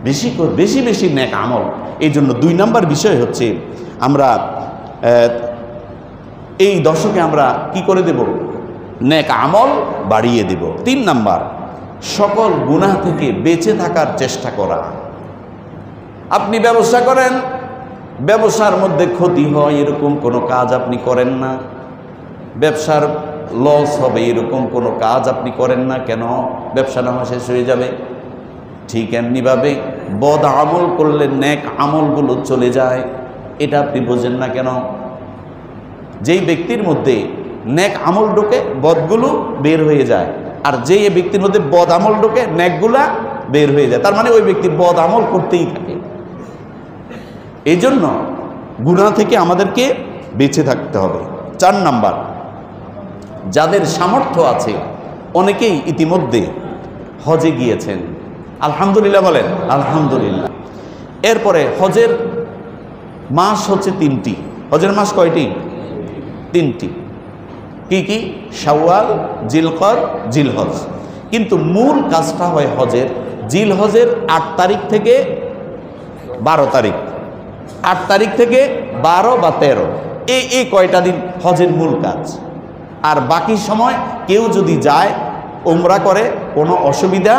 বেশি বেশি নেক আমল। এই জন্য 2 নম্বর বিষয় হচ্ছে আমরা এই দশকে আমরা কি করে দেব? নেক আমল বাড়িয়ে দেব। 3 নাম্বার, সকল গুনাহ থেকে বেঁচে থাকার চেষ্টা করা। আপনি ব্যবসা করেন, ব্যবসার মধ্যে ক্ষতি হয় এরকম কোনো কাজ আপনি করেন না। ব্যবসার লস হবে এরকম কোনো কাজ আপনি করেন না। কেন? ব্যবসা না শেষ হয়ে যাবে। ঠিক এমনিভাবে বদ আমল করলে নেক আমলগুলো চলে যায়, এটা আপনি বোঝেন না কেন? যেই ব্যক্তির মধ্যে নেক আমল ঢোকে বদগুলো বের হয়ে যায়, আর যেই ব্যক্তির মধ্যে বদ আমল ঢোকে নেকগুলা বের হয়ে যায়। তার মানে ওই ব্যক্তি বদ আমল করতেই থাকে। এই জন্য গুনাহ থেকে আমাদেরকে বেঁচে থাকতে হবে। 4 নাম্বার, যাদের সামর্থ্য আছে, অনেকেই ইতিমধ্যে হজে গিয়েছেন, আলহামদুলিল্লাহ বলেন আলহামদুলিল্লাহ। এরপরে হজের মাস হচ্ছে 3টি। হজের মাস কয়টি? 3টি। কি কি? শাওয়াল, জিলকদ, জিলহজ। কিন্তু মূল কাজটা হয় হজের জিলহজের 8 তারিখ থেকে 12 তারিখ, 8 তারিখ থেকে 12 বা 13, এই কয়টা দিন হজের মূল কাজ। আর বাকি সময় কেউ যদি যায় উমরা করে কোনো অসুবিধা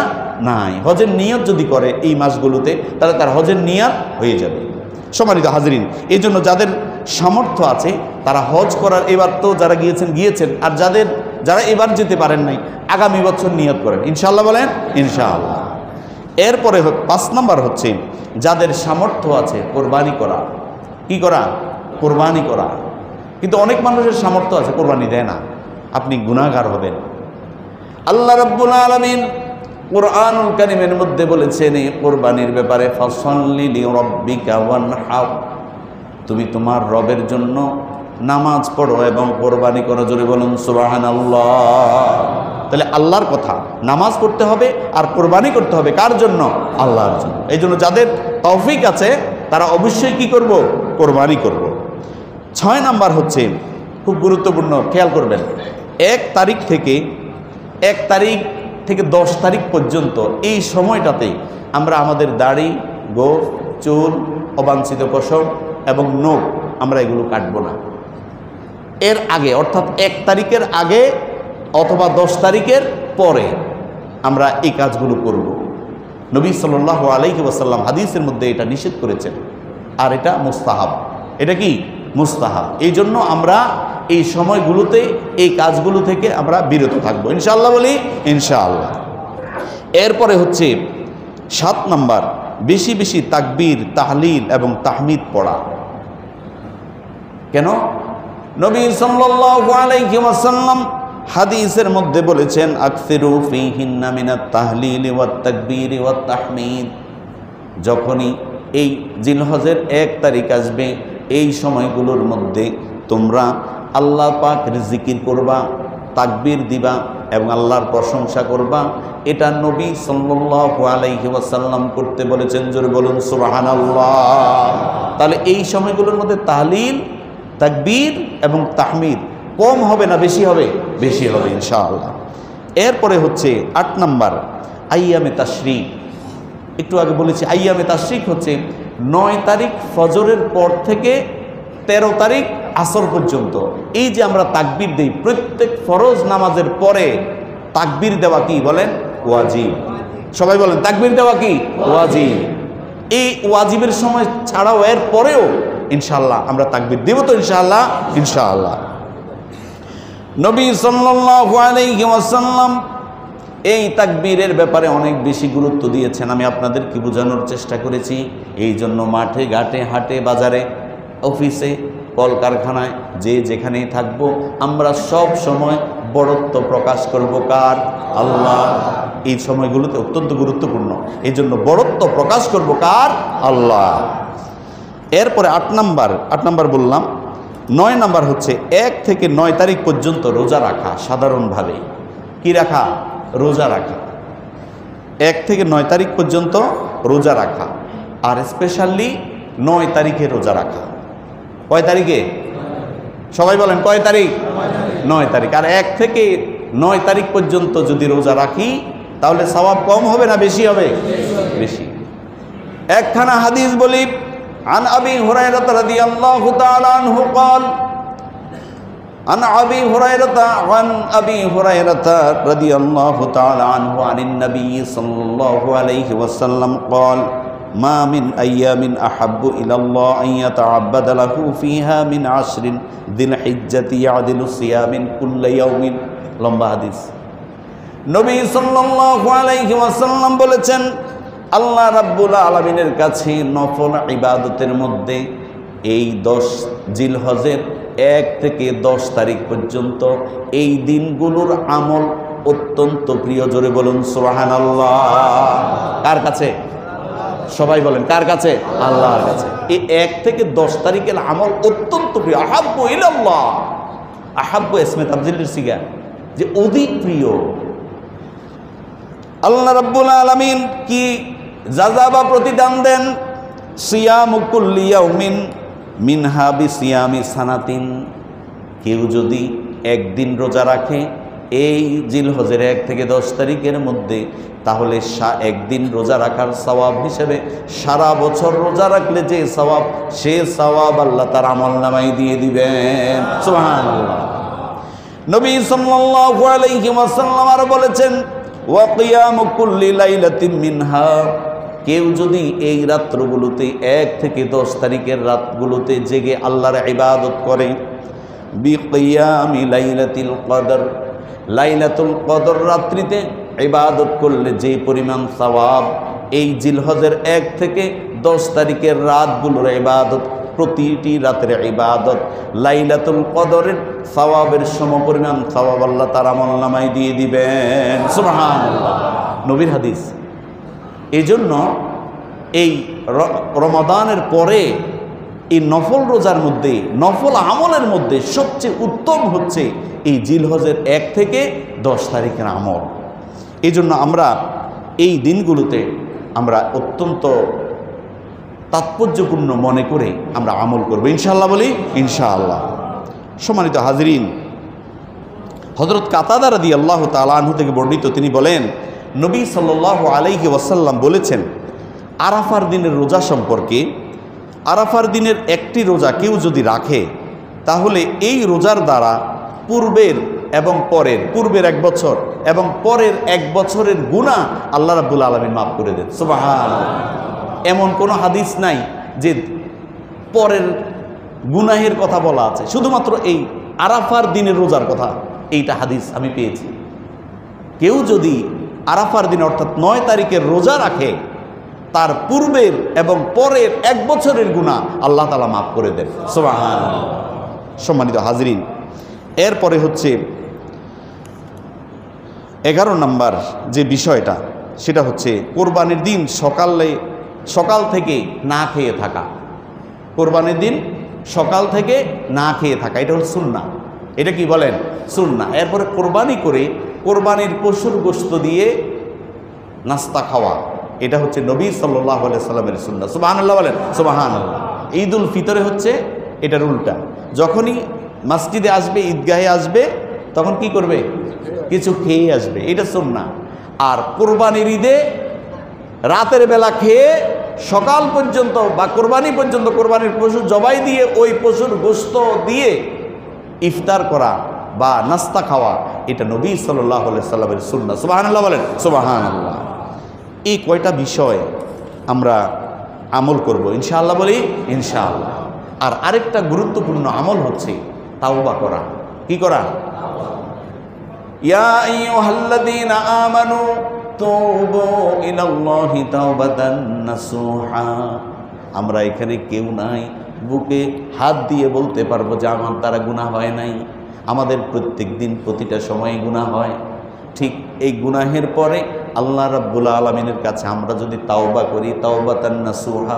নাই। হজের নিয়ত যদি করে এই মাসগুলোতে তাহলে তার হজের নিয়ত হয়ে যাবে। সম্মানিত হাজরিন, এই জন্য যাদের সামর্থ্য আছে তারা হজ করার, এবার তো যারা গিয়েছেন, আর যারা এবার যেতে পারেন নাই আগামী বছর নিয়ত করেন ইনশাআল্লাহ, বলেন ইনশাআল্লাহ। এরপরে 5 নম্বর হচ্ছে যাদের সামর্থ্য আছে কোরবানি করা। কি করা? কোরবানি করা। কিন্তু অনেক মানুষের সামর্থ্য আছে কোরবানি দেয় না, আপনি গুনাহগার হবেন। আল্লাহ রাব্বুল আলামিন কুরআনুল কারীমের মধ্যে বলেছেন এই কোরবানির ব্যাপারে, ফাসাল্লি লিরাব্বিকা ওয়ানহার, তুমি তোমার রবের জন্য নামাজ পড়ো এবং কোরবানি করো। জোরে বলুন সুবহানাল্লাহ। তাহলে আল্লাহর কথা, নামাজ পড়তে হবে আর কোরবানি করতে হবে কার জন্য? আল্লাহর জন্য। এই জন্য যাদের তৌফিক আছে তারা অবশ্যই কি করব? কোরবানি করব। 6 নাম্বার হচ্ছে খুব গুরুত্বপূর্ণ, খেয়াল করবেন। 1 তারিখ থেকে 10 তারিখ পর্যন্ত এই সময়টাতে আমরা আমাদের দাড়ি, গোঁফ, চুল, অবাঞ্ছিত পশম এবং নখ আমরা এগুলো কাটবো না। এর আগে অর্থাৎ 1 তারিখের আগে অথবা 10 তারিখের পরে আমরা এই কাজগুলো করব। নবী সাল্লাল্লাহু আলাইহি ওয়াসাল্লাম হাদিসের মধ্যে এটা নিষেধ করেছেন, আর এটা মুস্তাহাব। এটা কি? মুস্তাহাব। এই জন্য আমরা এই সময়গুলোতে এই কাজগুলো থেকে আমরা বিরত থাকবো ইনশাআল্লাহ, বলি ইনশাআল্লাহ। এরপরে হচ্ছে 7 নাম্বার, বেশি বেশি তাকবীর, তাহলিল এবং তাহমিদ পড়া। কেন? নবী সাল্লাল্লাহু আলাইহি ওয়াসাল্লাম হাদিসের মধ্যে বলেছেন, আকসিরু ফীহিন্না মিনাত তাহলিল ওয়াত তাকবীর ওয়াত তাহমিদ। যখনই এই জিলহজের 1 তারিখ আসবে এই সময়গুলোর মধ্যে তোমরা আল্লাহ পাকের জিকির করবা, তাকবীর দিবা এবং আল্লাহর প্রশংসা করবা। এটা নবী সাল্লাল্লাহু আলাইহি ওয়াসাল্লাম করতে বলেছেন। জোরে বলুন সুবহানাল্লাহ। তাহলে এই সময়গুলোর মধ্যে তাহলিল, তাকবীর এবং তাহমিদ কম হবে না বেশি হবে? বেশি হবে ইনশাআল্লাহ। এরপরে হচ্ছে 8 নাম্বার, আইয়ামে তাশরিক। একটু আগে বলেছি আইয়ামে তাশরিক হচ্ছে 9 তারিখ ফজরের পর থেকে 13 তারিখ আসর পর্যন্ত। এই যে আমরা তাকবীর দেই, প্রত্যেক ফরজ নামাজের পরে তাকবীর দেওয়া কি বলেন? ওয়াজিব। সবাই বলেন তাকবীর দেওয়া কি? ওয়াজিব। এই ওয়াজিবের সময় ছাড়াও এর পরেও ইনশাআল্লাহ আমরা তাকবীর দেব তো ইনশাআল্লাহ, ইনশাআল্লাহ। নবী সাল্লাল্লাহু আলাইহি ওয়াসাল্লাম এই তাকবীরের ব্যাপারে অনেক বেশি গুরুত্ব দিয়েছেন। আমি আপনাদেরকে বোঝানোর চেষ্টা করেছি। এই জন্য মাঠে ঘাটে, হাটে বাজারে, অফিসে, কলকারখানায় যে যেখানেই থাকবো আমরা সব সময় বড়ত্ব প্রকাশ করব কার? আল্লাহ। এই সময়গুলোতে অত্যন্ত গুরুত্বপূর্ণ, এই জন্য বড়ত্ব প্রকাশ করব কার? আল্লাহ। এরপরে 8 নাম্বার বললাম। 9 নাম্বার হচ্ছে 1 থেকে 9 তারিখ পর্যন্ত রোজা রাখা। সাধারণভাবে কি রাখা? রোজা রাখা। 1 থেকে 9 তারিখ পর্যন্ত রোজা রাখা, আর স্পেশালি 9 তারিখে রোজা রাখা। কয় তারিখে? সবাই বলেন কয় তারিখ? 9 তারিখ। আর 1 থেকে 9 তারিখ পর্যন্ত যদি রোজা রাখি তাহলে সওয়াব কম হবে না বেশি হবে? বেশি। একখানা হাদিস বলি, عن أبي هريرة رضي الله تعالى عنه قال عن أبي هريرة رضي الله تعالى عنه عن النبي صلى الله عليه وسلم قال ما من أيام أحب إلى الله أن يتعبد له فيها من 10 ذي الحجة يعدل صيام كل يوم। লম্বা হাদিস। নবী সাল্লাল্লাহু আলাইহি ওয়াসাল্লাম বলেছেন, আল্লাহ রাব্বুল আলামিনের কাছে নফল ইবাদতের মধ্যে এই 10 জিলহজের 1 থেকে 10 তারিখ পর্যন্ত এই দিনগুলোর আমল অত্যন্ত প্রিয়। জোরে বলুন সুবহানাল্লাহ। কার কাছে? সবাই বলেন কার কাছে? আল্লাহর কাছে। এই 1 থেকে 10 তারিখের আমল অত্যন্ত প্রিয়। আহাব্বু ইলাল্লাহ, আহাব্বু ইসমে তাফজিলের সিগা, যে অধিক প্রিয়। আল্লাহ রাব্বুল আলামিন কি যাজা বা প্রতিদান দেন? সিয়ামু কুল্লি ইয়াউমিন মিনহা বিসিয়ামি সানাতিন। কেউ যদি একদিন রোজা রাখে এই জিলহজের 1 থেকে 10 তারিখের মধ্যে, তাহলে একদিন রোজা রাখার সওয়াব হিসেবে সারা বছর রোজা রাখলে যে সওয়াব, সে সওয়াব আল্লাহ তার আমলনামায় দিয়ে দিবেন। সুবহানাল্লাহ। নবী সাল্লাল্লাহু আলাইহি ওয়াসাল্লাম আর বলেছেন, ওয়া কিয়ামু কুল্লি লাইলাতিন মিনহা। কেউ যদি এই রাত্রগুলোতে 1 থেকে 10 তারিখের রাতগুলোতে জেগে আল্লাহর ইবাদত করে, বিকিয়ামি লাইলাতুল কদর, লাইলাতুল কদর রাত্রিতে ইবাদত করলে যে পরিমাণ সওয়াব, এই জিলহজের 1 থেকে 10 তারিখের রাতগুলোর ইবাদত, প্রতিটি রাতের ইবাদত লাইলাতুল কদরের সওয়াবের সমপরিমাণ সওয়াব আল্লাহ তার আমলনামায় দিয়ে দিবেন। সুবহানাল্লাহ, নবীর হাদিস। এই জন্য এই রমাদানের পরে এই নফল রোজার মধ্যে, নফল আমলের মধ্যে সবচেয়ে উত্তম হচ্ছে এই জিলহজের 1 থেকে 10 তারিখের আমল। এই জন্য আমরা এই দিনগুলোতে আমরা অত্যন্ত তাৎপর্যপূর্ণ মনে করে আমরা আমল করব, ইনশাআল্লাহ বলি ইনশাআল্লাহ। সম্মানিত হাজরিন, হযরত কাতাদা রাদিয়াল্লাহু তাআলা আনহু থেকে বর্ণিত, তিনি বলেন, নবী সাল্লাল্লাহু আলাইহি ওয়াসাল্লাম বলেছেন আরাফার দিনের রোজা সম্পর্কে, আরাফার দিনের একটি রোজা কেউ যদি রাখে, তাহলে এই রোজার দ্বারা পূর্বের এবং পরের, পূর্বের 1 বছর এবং পরের 1 বছরের গুনাহ আল্লাহ রাব্বুল আলামিন মাফ করে দেন। সুবহানাল্লাহ। এমন কোনো হাদিস নাই যে পরের গুনাহের কথা বলা আছে, শুধুমাত্র এই আরাফার দিনের রোজার কথা, এইটা হাদিস আমি পেয়েছি। কেউ যদি আরাফার দিন অর্থাৎ 9 তারিখের রোজা রাখে, তার পূর্বের এবং পরের 1 বছরের গুনাহ আল্লাহ তাআলা মাফ করে দেন। সুবহানাল্লাহ। সম্মানিত হাজরিন, এরপরে হচ্ছে 11 নম্বর যে বিষয়টা, সেটা হচ্ছে কোরবানির দিন সকাল থেকে না খেয়ে থাকা। কোরবানির দিন সকাল থেকে না খেয়ে থাকা, এটা হল সুন্নাহ। এটা কি বলেন? সুন্নাহ। এরপরে কোরবানি করে কোরবানির পশুর গোশত দিয়ে নাস্তা খাওয়া, এটা হচ্ছে নবী সাল্লাল্লাহু আলাইহি সাল্লামের সুন্নাহ। সুবহানাল্লাহ বলেন সুবহানাল্লাহ। ঈদুল ফিতরে হচ্ছে এটার উল্টা। যখনই মসজিদে আসবে, ঈদগাহে আসবে, তখন কি করবে? কিছু খেয়ে আসবে, এটা সুন্নাহ। আর কোরবানির ঈদে রাতের বেলা খেয়ে সকাল পর্যন্ত বা কোরবানি পর্যন্ত কোরবানির পশু জবাই দিয়ে ওই পশুর গোশত দিয়ে ইফতার করা বা নাস্তা খাওয়া, এটা নবী সাল্লাল্লাহু আলাইহি সাল্লামের সুন্নাহ। সুবহানাল্লাহ বলেন সুবহানাল্লাহ। এই কয়টা বিষয় আমরা আমল করব, ইনশাআল্লাহ বলি ইনশাআল্লাহ। আর আরেকটা গুরুত্বপূর্ণ আমল হচ্ছে তাওবা করা। কি করা? ইয়া আইয়ুহাল্লাযীনা আমানু তুবু ইলাল্লাহি তাওবাতান নাসুহা। আমরা এখানে কেউ নাই বুকে হাত দিয়ে বলতে পারবো যে আমার দ্বারা গুনাহ হয় নাই। আমাদের প্রত্যেক দিন প্রতিটা সময়ে গুনাহ হয়। ঠিক এই গুনাহের পরে আল্লাহ রাব্বুল আলামিনের কাছে আমরা যদি তাওবা করি, তাওবাতান নাসুহা,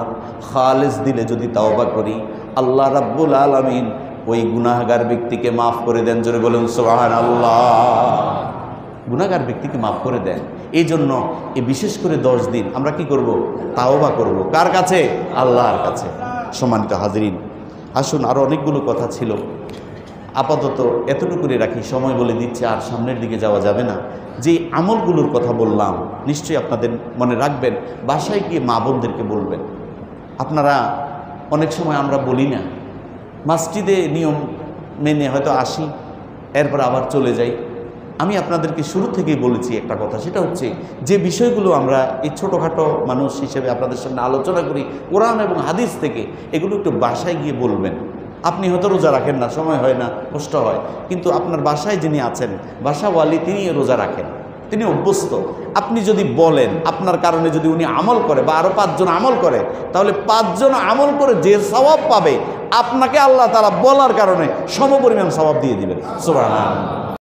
খালেস দিলে যদি তাওবা করি, আল্লাহ রাব্বুল আলামিন ওই গুনাহগার ব্যক্তিকে মাফ করে দেন। জোরে বলুন সুবহানাল্লাহ। গুনাহগার ব্যক্তিকে মাফ করে দেন। এই জন্য এই বিশেষ করে 10 দিন আমরা কি করব? তাওবা করব। কার কাছে? আল্লাহর কাছে। সম্মানিত হাজরিন, আসুন, আরও অনেকগুলো কথা ছিল, আপাতত এতটুকুই রাখি, সময় বলে দিচ্ছে, আর সামনের দিকে যাওয়া যাবে না। যে আমলগুলোর কথা বললাম নিশ্চয়ই আপনাদের মনে রাখবেন, বাসায় গিয়ে মা বোনদেরকে বলবেন। আপনারা অনেক সময় আমরা বলি না, মসজিদে নিয়ম মেনে হয়তো আসি, এরপর আবার চলে যাই। আমি আপনাদেরকে শুরু থেকেই বলেছি একটা কথা, সেটা হচ্ছে যে বিষয়গুলো আমরা এই ছোটোখাটো মানুষ হিসেবে আপনাদের সামনে আলোচনা করি কোরআন এবং হাদিস থেকে, এগুলো একটু বাসায় গিয়ে বলবেন। আপনি হয়তো রোজা রাখেন না, সময় হয় না, কষ্ট হয়, কিন্তু আপনার বাসায় যিনি আছেন, বাসাওয়ালি, তিনি রোজা রাখেন, তিনি অভ্যস্ত। আপনি যদি বলেন, আপনার কারণে যদি উনি আমল করে বা আরও 5 জন আমল করে, তাহলে 5 জন আমল করে যে সওয়াব পাবে, আপনাকে আল্লাহ তাআলা বলার কারণে সমপরিমাণ সওয়াব দিয়ে দিবেন। সুবহানাল্লাহ।